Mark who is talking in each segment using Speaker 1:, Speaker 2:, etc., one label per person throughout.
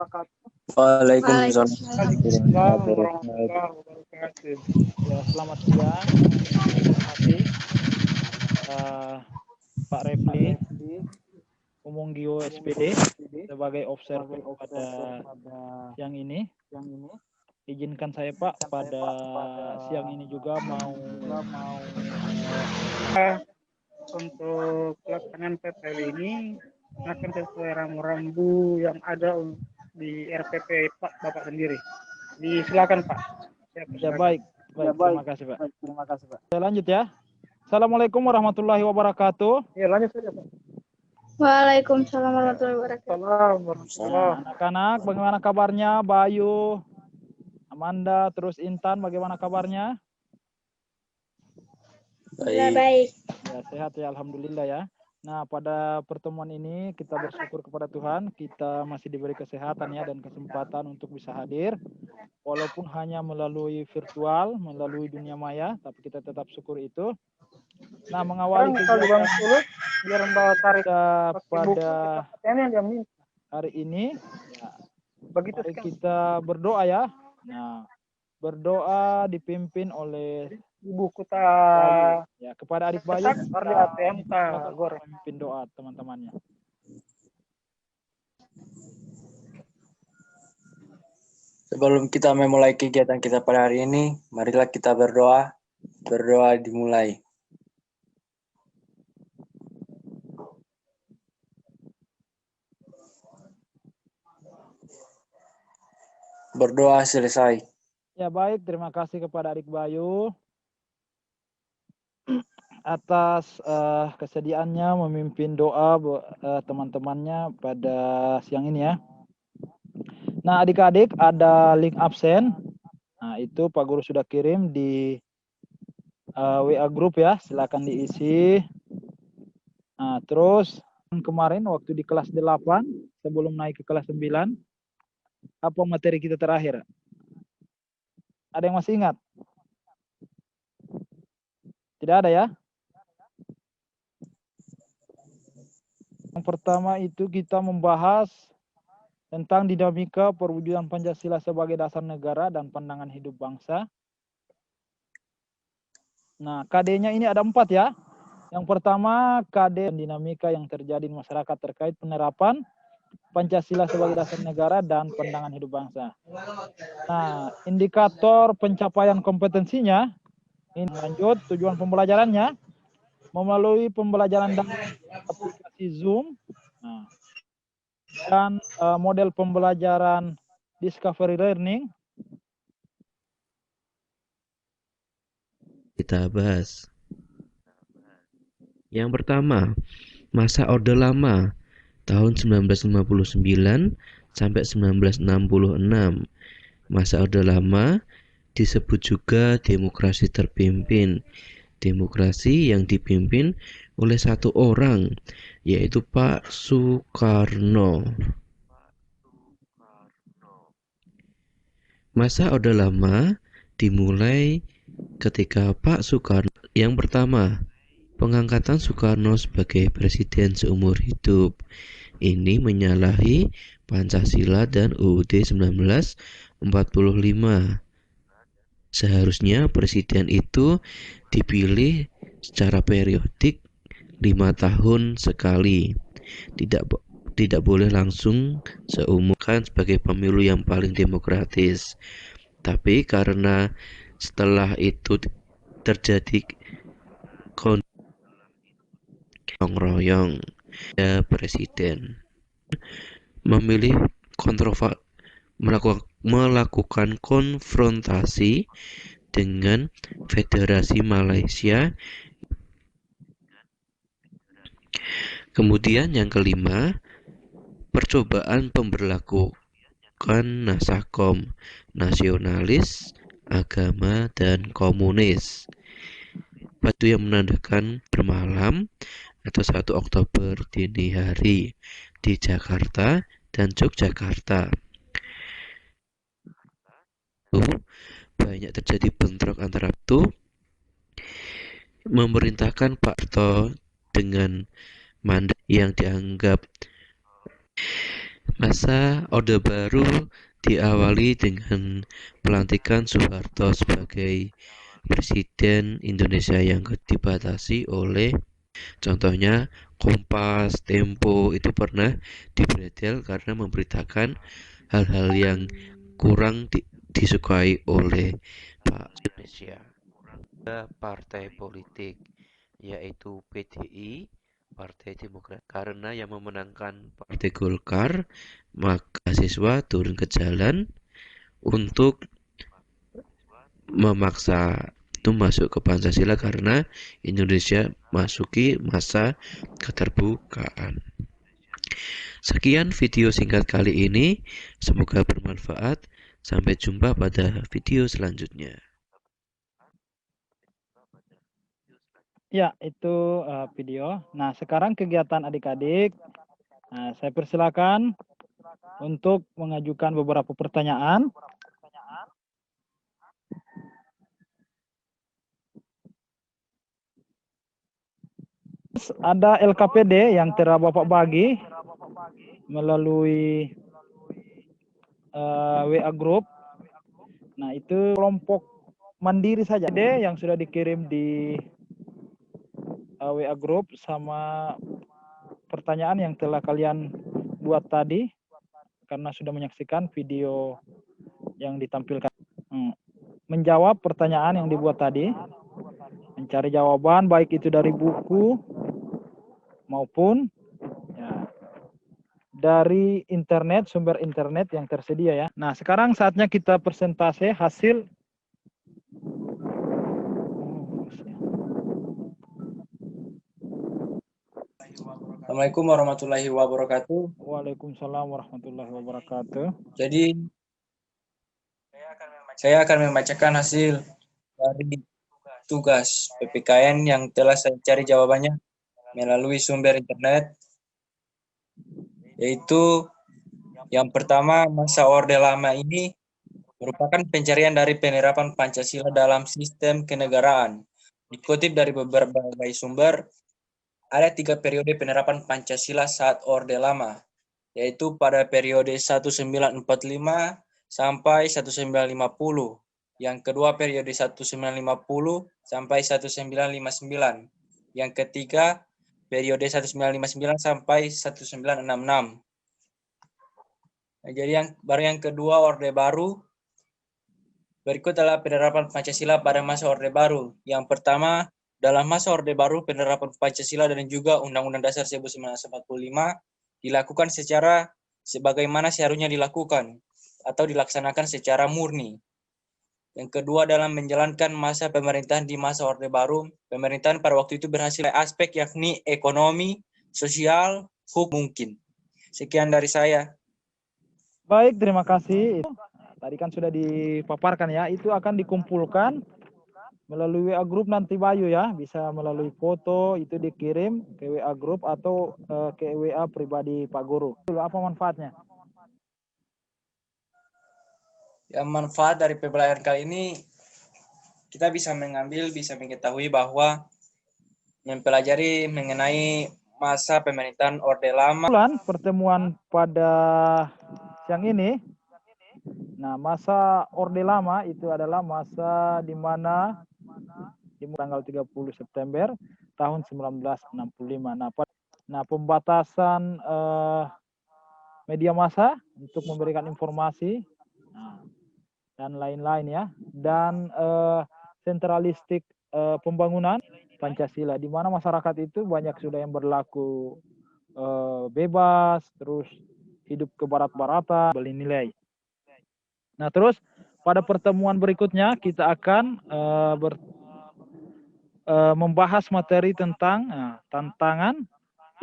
Speaker 1: Waalaikumsalam
Speaker 2: Waalaikumsalam
Speaker 1: warahmatullahi wabarakatuh.
Speaker 2: warahmatullahi wabarakatuh. Ya, selamat siang. Hormati Pak Refli, Umum SPD sebagai observer pada siang ini. Izinkan saya Pak pada siang ini juga mau untuk pelaksanaan PPL ini akan sesuai rambu-rambu yang ada di RPP Pak Bapak sendiri. Silakan Pak. Ya baik, terima kasih Pak. Saya lanjut ya. Assalamualaikum warahmatullahi wabarakatuh. Ya lanjut saja Pak.
Speaker 3: Waalaikumsalam warahmatullahi wabarakatuh.
Speaker 2: Anak-anak, bagaimana kabarnya? Bayu, Amanda, terus Intan, bagaimana kabarnya?
Speaker 3: Baik.
Speaker 2: Ya, sehat ya, alhamdulillah ya. Nah, pada pertemuan ini kita bersyukur kepada Tuhan, kita masih diberi kesehatan ya dan kesempatan untuk bisa hadir. Walaupun hanya melalui virtual, melalui dunia maya, tapi kita tetap syukur itu. Nah, mengawali kegiatan kita pada hari ini, mari kita berdoa ya. Nah, berdoa dipimpin oleh Ibu Kuta ya, kepada adik Bayu memimpin doa teman-temannya.
Speaker 1: Sebelum kita memulai kegiatan kita pada hari ini, marilah kita berdoa. Berdoa dimulai. Berdoa selesai.
Speaker 2: Ya baik, terima kasih kepada adik Bayu atas kesediaannya memimpin doa teman-temannya pada siang ini ya. Nah adik-adik ada link absen. Nah itu Pak Guru sudah kirim di WA group ya, silakan diisi. Nah terus kemarin waktu di kelas 8 sebelum naik ke kelas 9, apa materi kita terakhir? Ada yang masih ingat? Tidak ada ya? Yang pertama itu kita membahas tentang dinamika perwujudan Pancasila sebagai dasar negara dan pandangan hidup bangsa. Nah, KD-nya ini ada 4 ya. Yang pertama, KD dinamika yang terjadi di masyarakat terkait penerapan Pancasila sebagai dasar negara dan pandangan hidup bangsa. Nah, indikator pencapaian kompetensinya, ini lanjut tujuan pembelajarannya, melalui pembelajaran dalam aplikasi Zoom, nah, dan model pembelajaran Discovery Learning.
Speaker 4: Kita bahas. Yang pertama, masa Orde Lama tahun 1959 sampai 1966. Masa Orde Lama disebut juga demokrasi terpimpin. Demokrasi yang dipimpin oleh satu orang, yaitu Pak Soekarno. Masa Orde Lama dimulai ketika Pak Soekarno yang pertama, pengangkatan Soekarno sebagai presiden seumur hidup. Ini menyalahi Pancasila dan UUD 1945. Seharusnya presiden itu dipilih secara periodik 5 tahun sekali. Tidak boleh langsung seumurkan sebagai pemilu yang paling demokratis. Tapi karena setelah itu terjadi royong ya presiden memilih melakukan konfrontasi dengan Federasi Malaysia. Kemudian yang kelima, percobaan pemberlakukan Nasakom, nasionalis, agama, dan komunis. Itu yang menandakan bermalam atau 1 Oktober dini hari di Jakarta dan Yogyakarta. Banyak terjadi bentrok antara itu, memerintahkan Pak Harto dengan mandat yang dianggap Masa Orde Baru diawali dengan pelantikan Soeharto sebagai Presiden Indonesia yang dibatasi oleh, contohnya Kompas, Tempo itu pernah dibredel karena memberitakan hal-hal yang kurang disukai oleh Pak Indonesia. Partai politik yaitu PDI, Partai Demokrat. Karena yang memenangkan Partai Golkar, maka siswa turun ke jalan untuk memaksa itu masuk ke Pancasila karena Indonesia masuki masa keterbukaan. Sekian video singkat kali ini, semoga bermanfaat. Sampai jumpa pada video selanjutnya.
Speaker 2: Ya, itu video. Nah, sekarang kegiatan adik-adik. Nah, saya persilakan untuk mengajukan beberapa pertanyaan. Ada LKPD yang telah Bapak bagi melalui WA Group. Nah, itu kelompok mandiri saja yang sudah dikirim di WA Group sama pertanyaan yang telah kalian buat tadi karena sudah menyaksikan video yang ditampilkan. Menjawab pertanyaan yang dibuat tadi, mencari jawaban baik itu dari buku maupun ya, dari internet, sumber internet yang tersedia ya. Nah, sekarang saatnya kita presentase hasil.
Speaker 1: Assalamualaikum warahmatullahi wabarakatuh.
Speaker 2: Waalaikumsalam warahmatullahi wabarakatuh.
Speaker 1: Jadi, saya akan membacakan hasil dari tugas PPKN yang telah saya cari jawabannya melalui sumber internet, yaitu yang pertama, masa Orde Lama ini merupakan pencarian dari penerapan Pancasila dalam sistem kenegaraan. Dikutip dari beberapa sumber, ada 3 periode penerapan Pancasila saat Orde Lama, yaitu pada periode 1945 sampai 1950. Yang kedua periode 1950 sampai 1959. Yang ketiga periode 1959 sampai 1966. Nah, jadi yang kedua Orde Baru. Berikut adalah penerapan Pancasila pada masa Orde Baru. Yang pertama, dalam masa Orde Baru, penerapan Pancasila dan juga Undang-Undang Dasar 1945 dilakukan secara sebagaimana seharusnya dilakukan atau dilaksanakan secara murni. Yang kedua, dalam menjalankan masa pemerintahan di masa Orde Baru, pemerintahan pada waktu itu berhasil aspek yakni ekonomi, sosial, hukum mungkin. Sekian dari saya.
Speaker 2: Baik, terima kasih. Tadi kan sudah dipaparkan ya, itu akan dikumpulkan melalui WA Group nanti Bayu ya, bisa melalui foto itu dikirim ke WA Group atau ke WA pribadi Pak Guru. Apa manfaatnya?
Speaker 1: Yang manfaat dari pembelajaran kali ini, kita bisa mengetahui bahwa mempelajari mengenai masa pemerintahan Orde Lama.
Speaker 2: Pertemuan pada siang ini, nah masa Orde Lama itu adalah masa di mana di tanggal 30 September tahun 1965. Nah pembatasan media massa untuk memberikan informasi dan lain-lain ya, dan sentralistik pembangunan Pancasila, di mana masyarakat itu banyak sudah yang berlaku bebas, terus hidup ke barat-baratan, beli nilai. Nah terus pada pertemuan berikutnya kita akan membahas materi tentang tantangan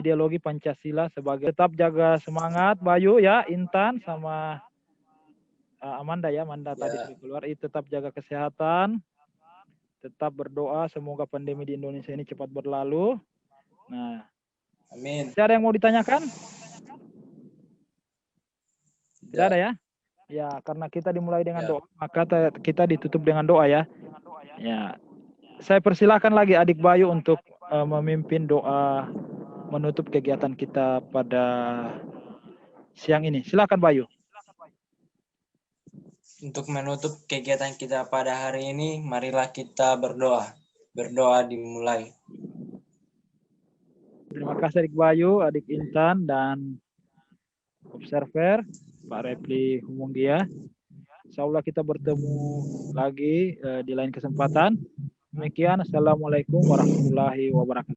Speaker 2: ideologi Pancasila sebagai. Tetap jaga semangat Bayu ya, Intan sama Amanda ya, Amanda tadi sudah keluar. Tetap jaga kesehatan, tetap berdoa semoga pandemi di Indonesia ini cepat berlalu. Nah,
Speaker 1: amin.
Speaker 2: Tidak ada yang mau ditanyakan? Tidak ada ya? Ya, karena kita dimulai dengan doa, maka kita ditutup dengan doa ya. Ya, saya persilahkan lagi adik Bayu untuk memimpin doa menutup kegiatan kita pada siang ini. Silakan Bayu.
Speaker 1: Untuk menutup kegiatan kita pada hari ini, marilah kita berdoa. Berdoa dimulai.
Speaker 2: Terima kasih adik Bayu, adik Intan, dan observer Pak Repli Humunggia. Insya Allah kita bertemu lagi di lain kesempatan. Demikian, Assalamualaikum warahmatullahi wabarakatuh.